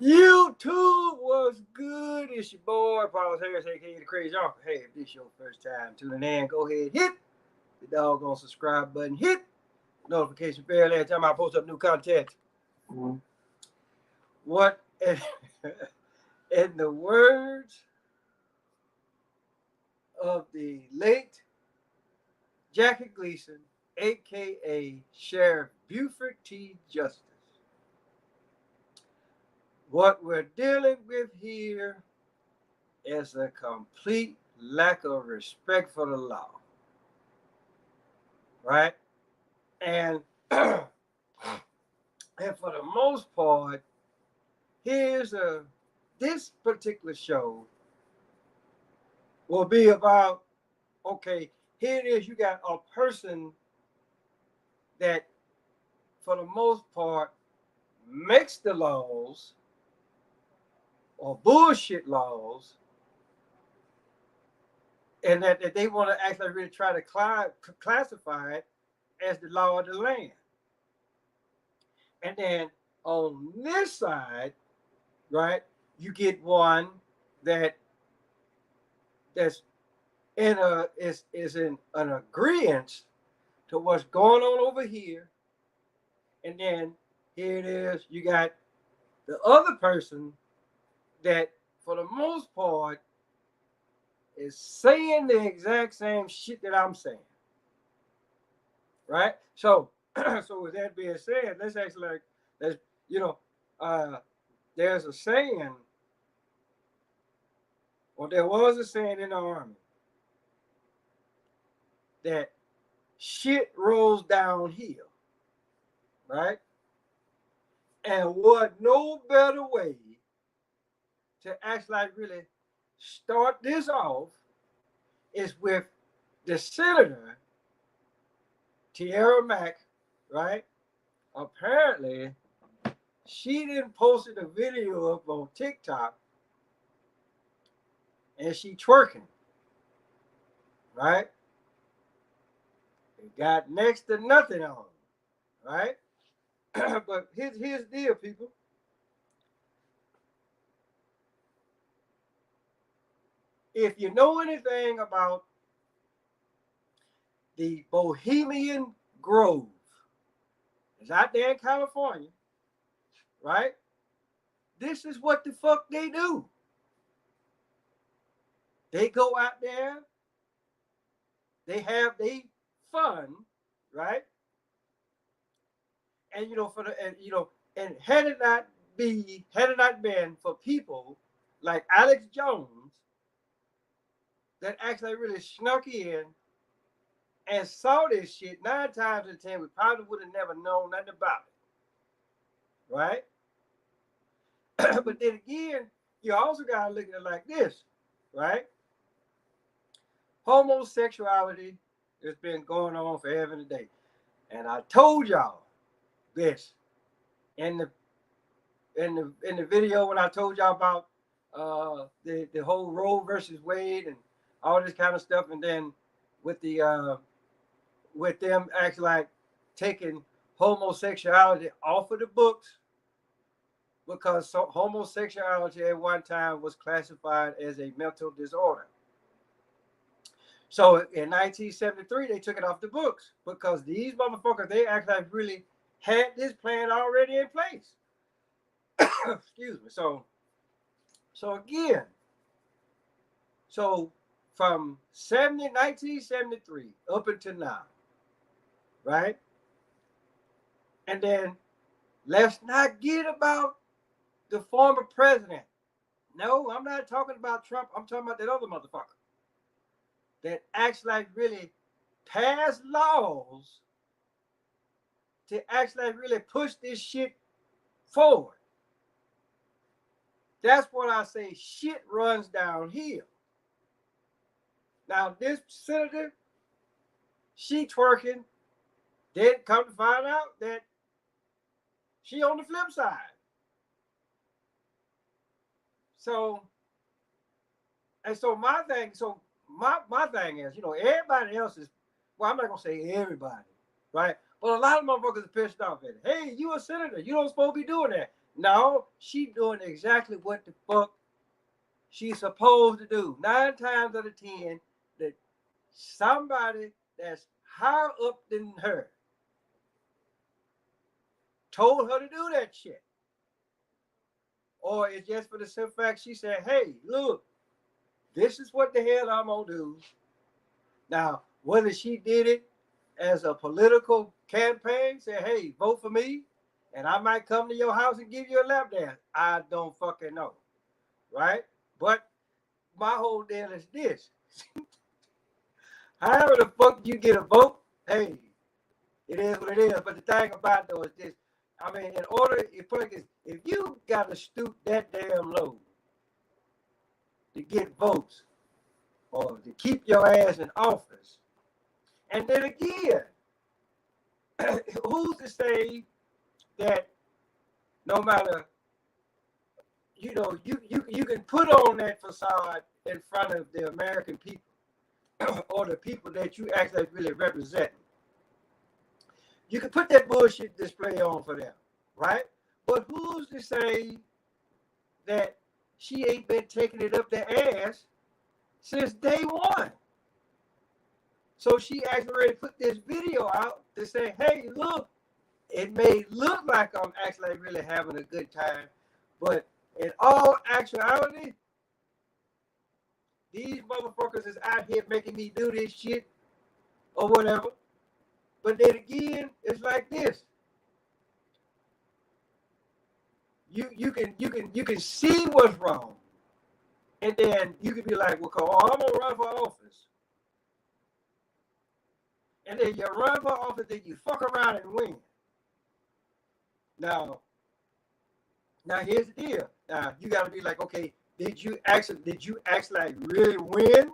YouTube was good. It's your boy, Paul Harris, aka the Crazy Uncle. Hey, if this your first time tuning in, go ahead, hit the doggone subscribe button, hit the notification bell every time I post up new content. Mm-hmm. What, in the words of the late Jackie Gleason, aka Sheriff Buford T. Justice, what we're dealing with here is a complete lack of respect for the law, right? And and for the most part, here's a this particular show will be about, okay, here it is, you got a person that for the most part makes the laws or bullshit laws, and that they want to actually really try to classify it as the law of the land. And then on this side, right, you get one that that's in a is in an agreement to what's going on over here. And then here it is, you got the other person that for the most part is saying the exact same shit that I'm saying. Right? So so with that being said, let's actually like let's you know, uh there's a saying, or there was a saying in the army that shit rolls downhill, right? And what no better way to actually like really start this off is with the senator, Tiara Mack, right? Apparently, she didn't posted a video up on TikTok and she twerking, right? It got next to nothing on, right? But here's the deal, people. If you know anything about the Bohemian Grove, it's out there in California, right? This is what the fuck they do. They go out there, they have they fun, right? And for the and and had it not been for people like Alex Jones that actually really snuck in and saw this shit, 9 times out of 10 we probably would have never known nothing about it, right? But then again, you also gotta look at it like this, right? Homosexuality has been going on forever and a day. And I told y'all this in the video when I told y'all about the whole Roe versus Wade and all this kind of stuff, and then with the with them actually like taking homosexuality off of the books because homosexuality at one time was classified as a mental disorder. So in 1973, they took it off the books because these motherfuckers, they actually really had this plan already in place. Excuse me. So again, so from 1973 up until now, right? And then let's not get about the former president. No, I'm not talking about Trump. I'm talking about that other motherfucker that actually like really passed laws to actually like really push this shit forward. That's what I say. Shit runs downhill. Now this senator, she twerking. Then come to find out that she on the flip side. So my thing is, everybody else is, well, I'm not gonna say everybody, right? But a lot of motherfuckers are pissed off at it. Hey, you a senator, you don't supposed to be doing that. No, she doing exactly what the fuck she's supposed to do. 9 times out of 10, that somebody that's higher up than her told her to do that shit. Or it's just for the simple fact she said, hey, look, this is what the hell I'm gonna do. Now, whether she did it as a political campaign, say, hey, vote for me, and I might come to your house and give you a lap dance, I don't fucking know. Right? But my whole deal is this. However the fuck you get a vote, hey, it is what it is. But the thing about it though is this. I mean, in order, if you gotta stoop that damn low to get votes or to keep your ass in office, and then again, who's to say that no matter, you can put on that facade in front of the American people or the people that you actually really represent. You can put that bullshit display on for them, right? But who's to say that she ain't been taking it up their ass since day one? So she actually already put this video out to say, hey, look, it may look like I'm actually really having a good time, but in all actuality, these motherfuckers is out here making me do this shit or whatever. But then again, it's like this. You can see what's wrong, and then you can be like, well, I'm gonna run for office, and then you run for office, then you fuck around and win. Now here's the deal. Now you got to be like, okay, did you actually like really win,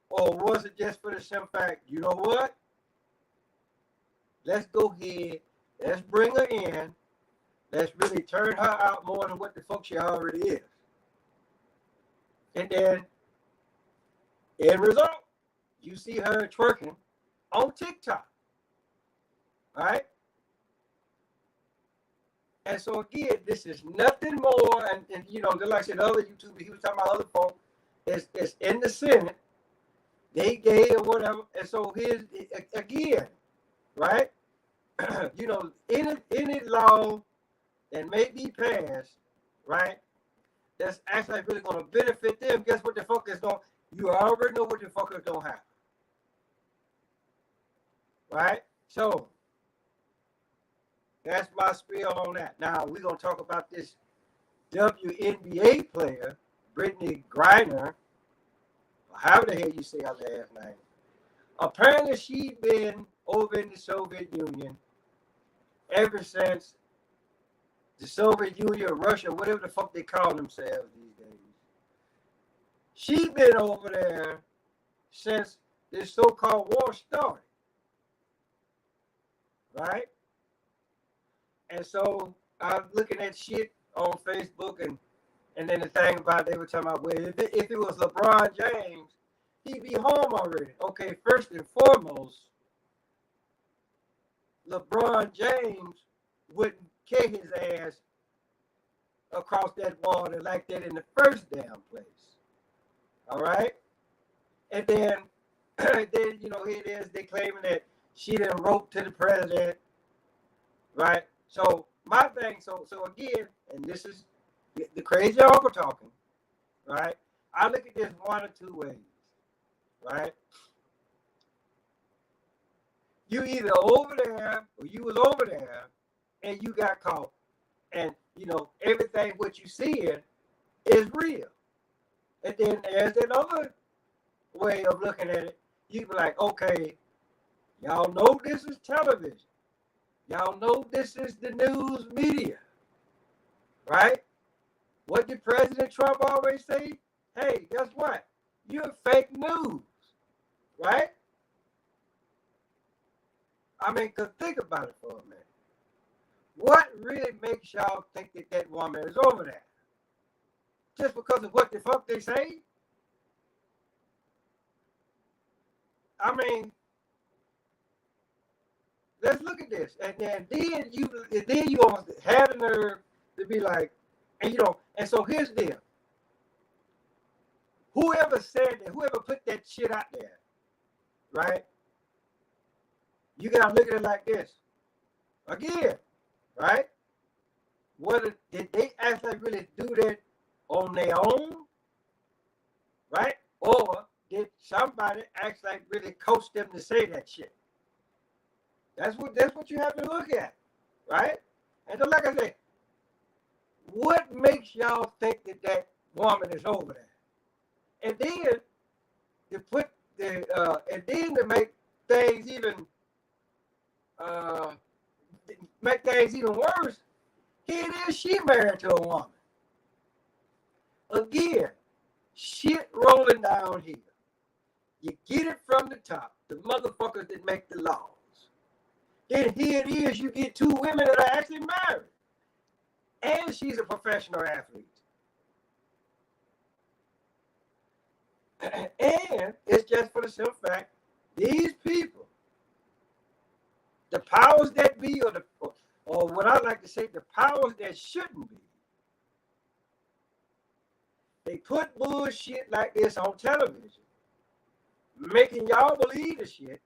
or was it just for the simple fact, you know what? Let's go ahead, let's bring her in, let's really turn her out more than what the fuck she already is. And then, end result, you see her twerking on TikTok, right? And so again, this is nothing more, and just like I said, the other YouTuber, he was talking about other folk, it's in the Senate, they gay or whatever, and so here's, again, right? Any law that may be passed, right, that's actually really going to benefit them, guess what the fuck is going, you already know what the fuck is going to happen, right? So, that's my spiel on that. Now, we're going to talk about this WNBA player, Brittney Griner, however the hell you say her last name. Apparently, she's been over in the Soviet Union ever since the Soviet Union, Russia, whatever the fuck they call themselves these days. She's been over there since this so-called war started, right? And so I'm looking at shit on Facebook, and then the thing about it, they were talking about, well, if it was LeBron James, he'd be home already. Okay, first and foremost, LeBron James wouldn't carry his ass across that water like that in the first damn place. All right? And then, here it is, they claiming that she done wrote to the president, right? So my thing, so again, and this is the crazy uncle talking, right? I look at this one or two ways, right? You either over there or you was over there and you got caught, and everything what you seeing is real. And then there's another way of looking at it. You be like, okay, y'all know this is television. Y'all know this is the news media, right? What did President Trump always say? Hey, guess what? You're fake news, right? I mean, because think about it for a minute. What really makes y'all think that woman is over there? Just because of what the fuck they say? I mean, let's look at this. And then you almost had the nerve to be like, and and so here's the deal. Whoever said that, whoever put that shit out there, right? You gotta look at it like this. Again, right? Did they actually really do that on their own? Right? Or did somebody actually really coach them to say that shit? That's what you have to look at, right? And so, like I said, what makes y'all think that woman is over there? And then to make things even worse, here it is, she married to a woman. Again, shit rolling down here. You get it from the top, the motherfuckers that make the laws. Then here it is, you get two women that are actually married. And she's a professional athlete. And it's just for the simple fact, these people, the powers that be, or what I like to say, the powers that shouldn't be, they put bullshit like this on television, making y'all believe the shit,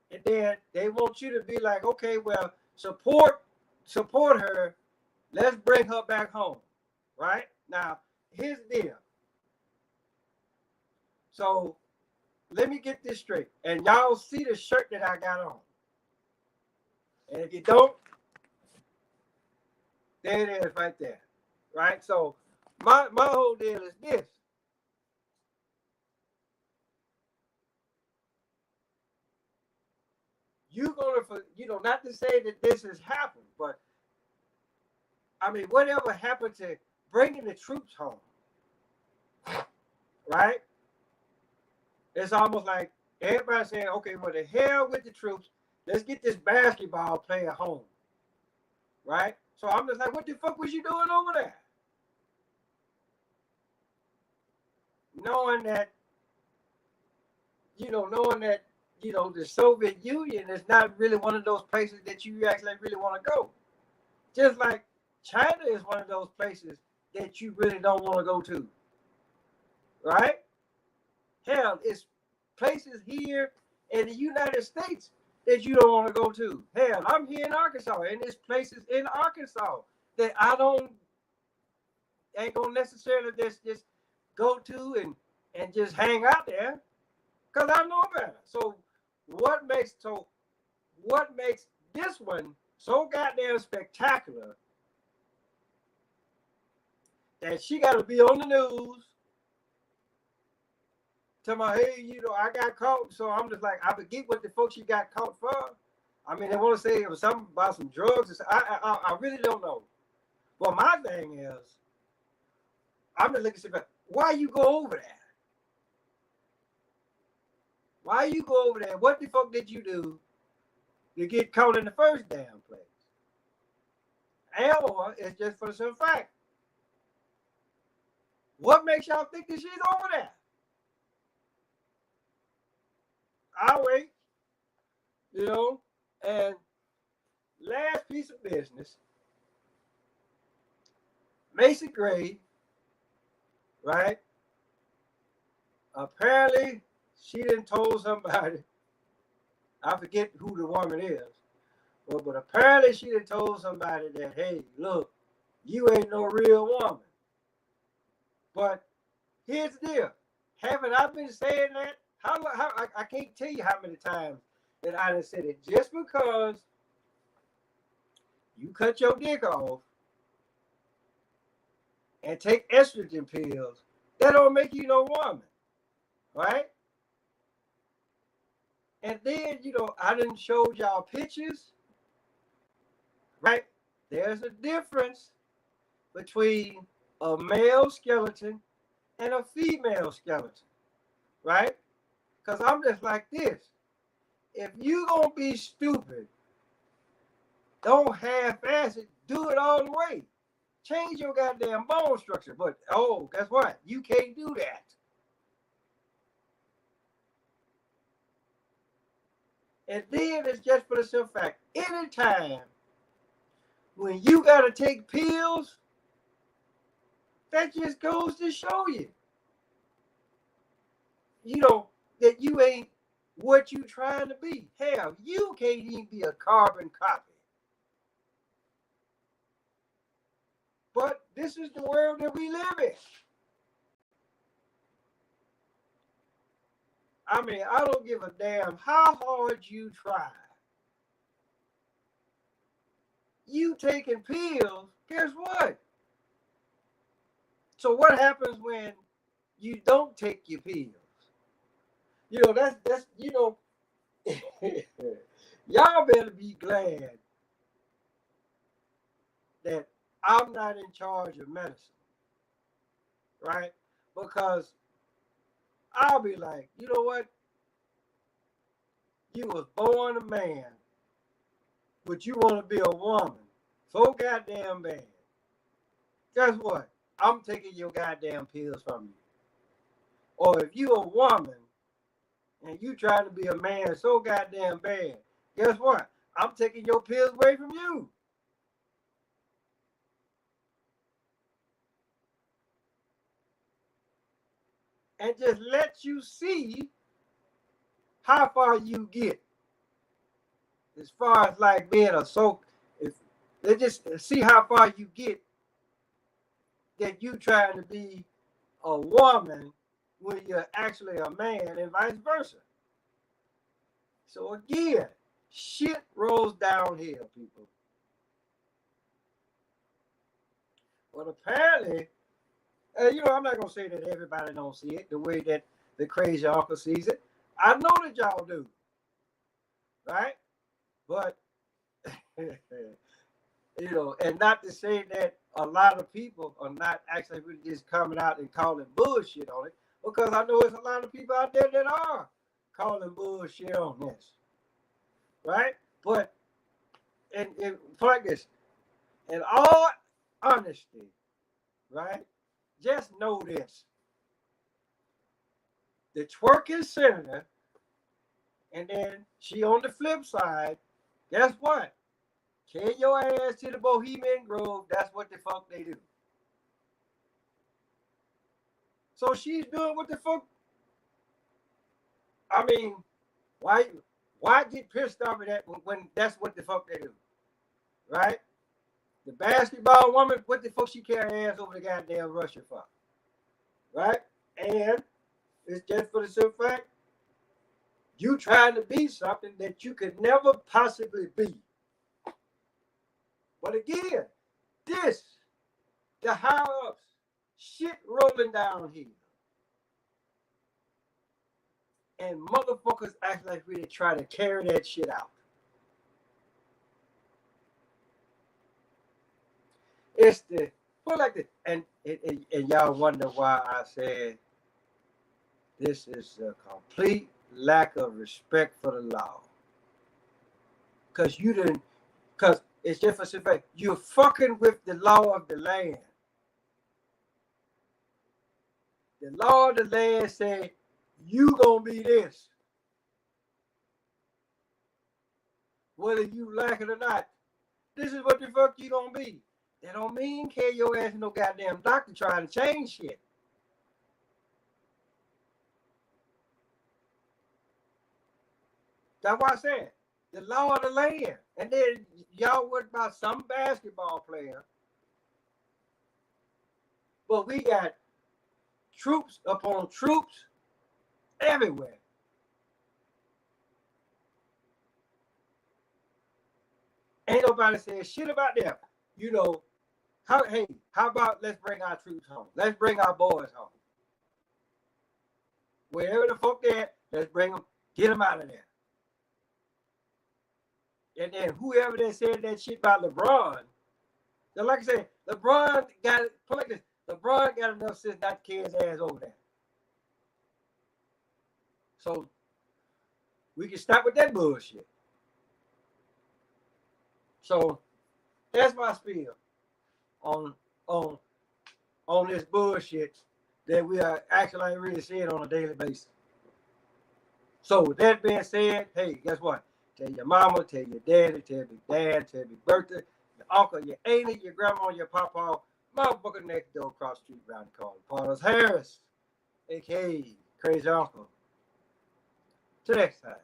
and then they want you to be like, okay, well, support her. Let's bring her back home, right? Now, here's the deal. So, let me get this straight. And y'all see the shirt that I got on. And if you don't, there it is right there, right? So, my whole deal is this. You're going to, not to say that this has happened, but I mean, whatever happened to bringing the troops home, right? It's almost like everybody saying, okay, well, the hell with the troops. Let's get this basketball player home, right? So I'm just like, what the fuck was you doing over there? Knowing that, the Soviet Union is not really one of those places that you actually really want to go. Just like China is one of those places that you really don't want to go to, right? Hell, it's places here in the United States that you don't want to go to. Hell, I'm here in Arkansas, and there's places in Arkansas that ain't gonna necessarily just go to and just hang out there, because I know better. So what makes this one so goddamn spectacular that she got to be on the news? Tell me, hey, I got caught, so I'm just like, I forget what the fuck she got caught for. I mean, they want to say it was something about some drugs. I really don't know. Well, my thing is, I'm just looking at why you go over there? Why you go over there? What the fuck did you do to get caught in the first damn place? Or it's just for some fact. What makes y'all think that she's over there? I'll wait, and last piece of business, Macy Gray, right? Apparently, she done told somebody, I forget who the woman is, but apparently she done told somebody that, hey, look, you ain't no real woman. But here's the deal. Haven't I been saying that? I can't tell you how many times that I done said it. Just because you cut your dick off and take estrogen pills, that don't make you no woman, right? And then, I done showed y'all pictures, right? There's a difference between a male skeleton and a female skeleton, right? Because I'm just like this. If you gonna be stupid, don't half-ass it. Do it all the way. Change your goddamn bone structure. But, guess what? You can't do that. And then it's just for the simple fact, anytime when you got to take pills, that just goes to show you, that you ain't what you trying to be. Hell, you can't even be a carbon copy. But this is the world that we live in. I mean, I don't give a damn how hard you try. You taking pills, guess what? So what happens when you don't take your pills? That's y'all better be glad that I'm not in charge of medicine, right? Because I'll be like, you know what? You was born a man, but you want to be a woman so goddamn bad. Guess what? I'm taking your goddamn pills from you. Or if you a woman and you trying to be a man so goddamn bad, guess what? I'm taking your pills away from you. And just let you see how far you get. As far as like being a they just see how far you get that you trying to be a woman when you're actually a man and vice versa. So again, shit rolls downhill, people. Well, apparently, I'm not gonna say that everybody don't see it the way that the crazy uncle sees it. I know that y'all do, right? But and not to say that a lot of people are not actually really just coming out and calling bullshit on it, because I know there's a lot of people out there that are calling bullshit on this, right? But and like this, in all honesty, right? Just know this: the twerking senator, and then she on the flip side. Guess what? Carry your ass to the Bohemian Grove. That's what the fuck they do. So she's doing what the fuck. I mean, why get pissed off at that when that's what the fuck they do, right? The basketball woman, what the fuck she carry ass over the goddamn Russia for, right? And it's just for the simple fact you trying to be something that you could never possibly be. But again, the higher ups, shit rolling down here. And motherfuckers act like we try to carry that shit out. It's put like this, and y'all wonder why I said this is a complete lack of respect for the law. Because it's just for simple fact, you're fucking with the law of the land. The law of the land said you gonna be this, whether you like it or not. This is what the fuck you gonna be. That don't mean carry your ass to no goddamn doctor trying to change shit. That's why I said the law of the land. And then y'all worried about some basketball player, but we got troops upon troops everywhere. Ain't nobody saying shit about them. How about let's bring our troops home? Let's bring our boys home. Wherever the fuck they're at, let's bring them, get them out of there. And then whoever that said that shit about LeBron, like I said, LeBron got enough sense not to carry his ass over there. So we can stop with that bullshit. So that's my spiel on this bullshit that we are actually really seeing on a daily basis. So with that being said, hey, guess what? Tell your mama, tell your daddy, tell Big Dad, tell Big Bertha, your uncle, your auntie, your grandma, your papa, motherfucker next door across the street around the corner. Paulus Harris, a.k.a. Crazy Uncle. Till next time.